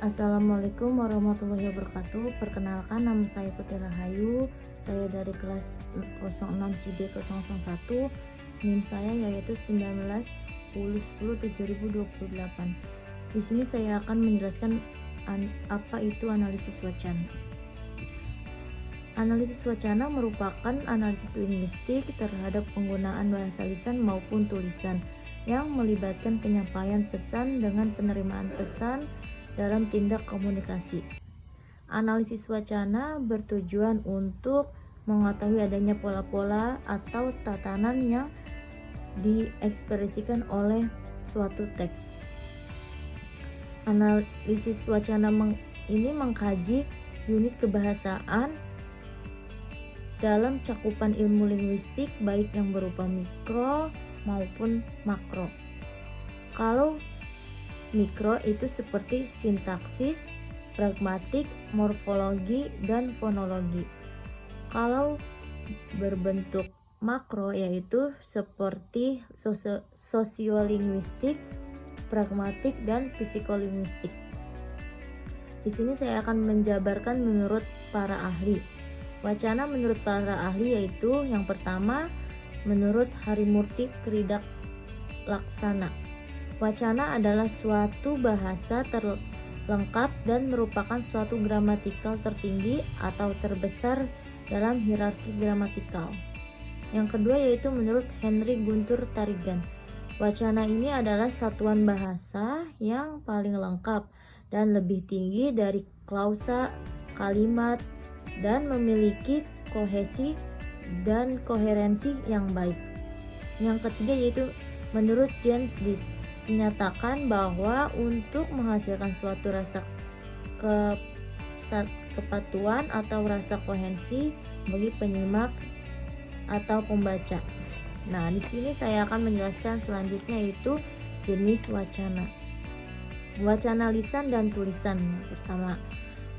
Assalamualaikum warahmatullahi wabarakatuh. Perkenalkan, nama saya Putri Rahayu. Saya dari kelas 06 CD 001. NIM saya yaitu 19 10 10 7028. Di sini saya akan menjelaskan apa itu analisis wacana. Analisis wacana merupakan analisis linguistik terhadap penggunaan bahasa lisan maupun tulisan yang melibatkan penyampaian pesan dengan penerimaan pesan dalam tindak komunikasi. Analisis wacana bertujuan untuk mengetahui adanya pola-pola atau tatanan yang diekspresikan oleh suatu teks. Analisis wacana ini mengkaji unit kebahasaan dalam cakupan ilmu linguistik baik yang berupa mikro maupun makro. Kalau mikro itu seperti sintaksis, pragmatik, morfologi, dan fonologi. Kalau berbentuk makro yaitu seperti sosiolinguistik, pragmatik, dan psikolinguistik. Di sini saya akan menjabarkan menurut para ahli. Wacana menurut para ahli yaitu yang pertama menurut Harimurti Kridak Laksana. Wacana adalah suatu bahasa terlengkap dan merupakan suatu gramatikal tertinggi atau terbesar dalam hierarki gramatikal. Yang kedua yaitu menurut Henry Guntur Tarigan. Wacana ini adalah satuan bahasa yang paling lengkap dan lebih tinggi dari klausa, kalimat, dan memiliki kohesi dan koherensi yang baik. Yang ketiga yaitu menurut James Diss, menyatakan bahwa untuk menghasilkan suatu rasa kepatuhan atau rasa koherensi bagi penyimak atau pembaca. Nah, di sini saya akan menjelaskan selanjutnya yaitu jenis wacana. Wacana lisan dan tulisan. Pertama,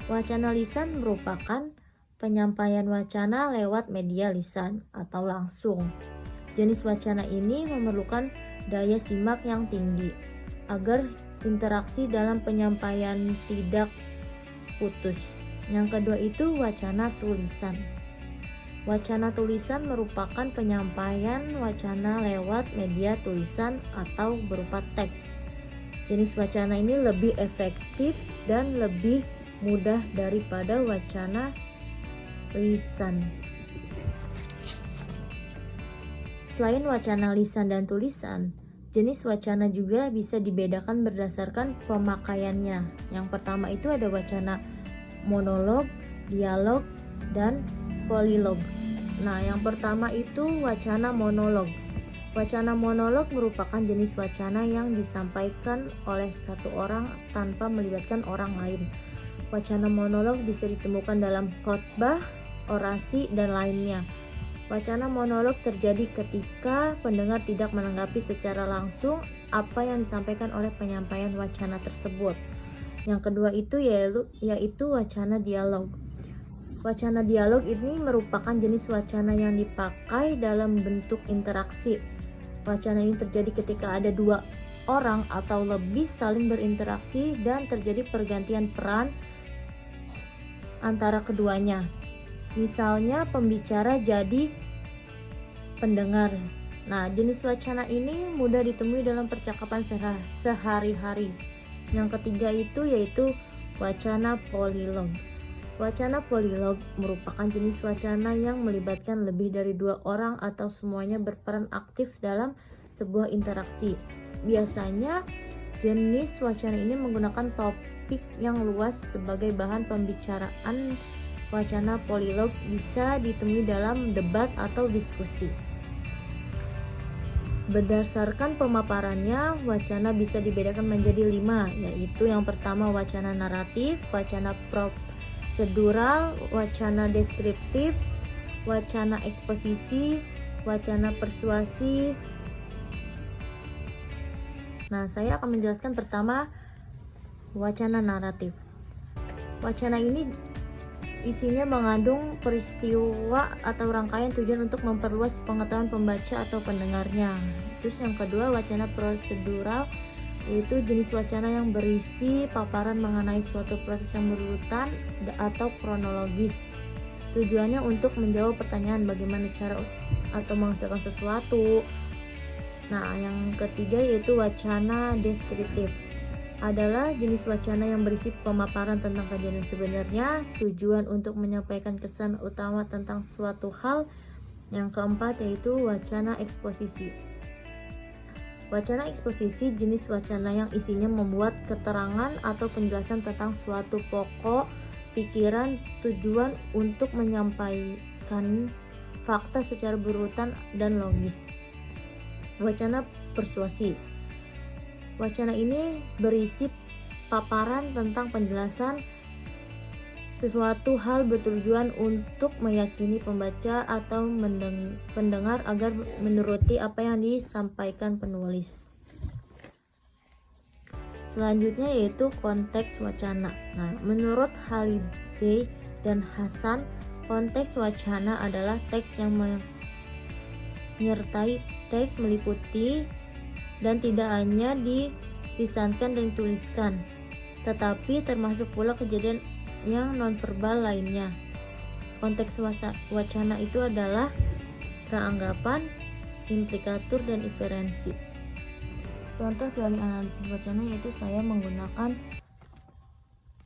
wacana lisan merupakan penyampaian wacana lewat media lisan atau langsung. Jenis wacana ini memerlukan daya simak yang tinggi agar interaksi dalam penyampaian tidak putus. Yang kedua itu wacana tulisan. Wacana tulisan merupakan penyampaian wacana lewat media tulisan atau berupa teks. Jenis wacana ini lebih efektif dan lebih mudah daripada wacana lisan. Selain wacana lisan dan tulisan, jenis wacana juga bisa dibedakan berdasarkan pemakaiannya. Yang pertama itu ada wacana monolog, dialog, dan polilog. Nah, yang pertama itu wacana monolog. Wacana monolog merupakan jenis wacana yang disampaikan oleh satu orang tanpa melibatkan orang lain. Wacana monolog bisa ditemukan dalam khotbah, orasi, dan lainnya. Wacana monolog terjadi ketika pendengar tidak menanggapi secara langsung apa yang disampaikan oleh penyampaian wacana tersebut. Yang kedua itu yaitu wacana dialog. Wacana dialog ini merupakan jenis wacana yang dipakai dalam bentuk interaksi. Wacana ini terjadi ketika ada dua orang atau lebih saling berinteraksi dan terjadi pergantian peran antara keduanya. Misalnya pembicara jadi pendengar. Nah, jenis wacana ini mudah ditemui dalam percakapan sehari-hari. Yang ketiga itu yaitu wacana polilog. Wacana polilog merupakan jenis wacana yang melibatkan lebih dari dua orang atau semuanya berperan aktif dalam sebuah interaksi. Biasanya jenis wacana ini menggunakan topik yang luas sebagai bahan pembicaraan. Wacana polilog bisa ditemui dalam debat atau diskusi. Berdasarkan pemaparannya, wacana bisa dibedakan menjadi 5, yaitu yang pertama wacana naratif, wacana prosedural, wacana deskriptif, wacana eksposisi, wacana persuasi. Nah, saya akan menjelaskan pertama wacana naratif. Wacana ini isinya mengandung peristiwa atau rangkaian tujuan untuk memperluas pengetahuan pembaca atau pendengarnya. Terus yang kedua wacana prosedural. yaitu jenis wacana yang berisi paparan mengenai suatu proses yang berurutan atau kronologis. Tujuannya untuk menjawab pertanyaan bagaimana cara atau menghasilkan sesuatu. Nah, yang ketiga yaitu wacana deskriptif. Adalah jenis wacana yang berisi pemaparan tentang kejadian sebenarnya, tujuan untuk menyampaikan kesan utama tentang suatu hal. Yang keempat yaitu wacana eksposisi. Wacana eksposisi jenis wacana yang isinya membuat keterangan atau penjelasan tentang suatu pokok pikiran, tujuan untuk menyampaikan fakta secara berurutan dan logis. Wacana persuasi. Wacana ini berisi paparan tentang penjelasan sesuatu hal bertujuan untuk meyakini pembaca atau pendengar agar menuruti apa yang disampaikan penulis. Selanjutnya yaitu konteks wacana. Nah, menurut Halliday dan Hasan, konteks wacana adalah teks yang menyertai teks meliputi dan tidak hanya dilisankan dan dituliskan, tetapi termasuk pula kejadian yang nonverbal lainnya. Konteks wacana itu adalah peranggapan, implikatur, dan inferensi. Contoh teori analisis wacana yaitu saya menggunakan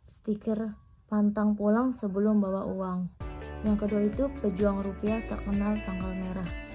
stiker pantang pulang sebelum bawa uang. Yang kedua itu pejuang rupiah tak kenal tanggal merah.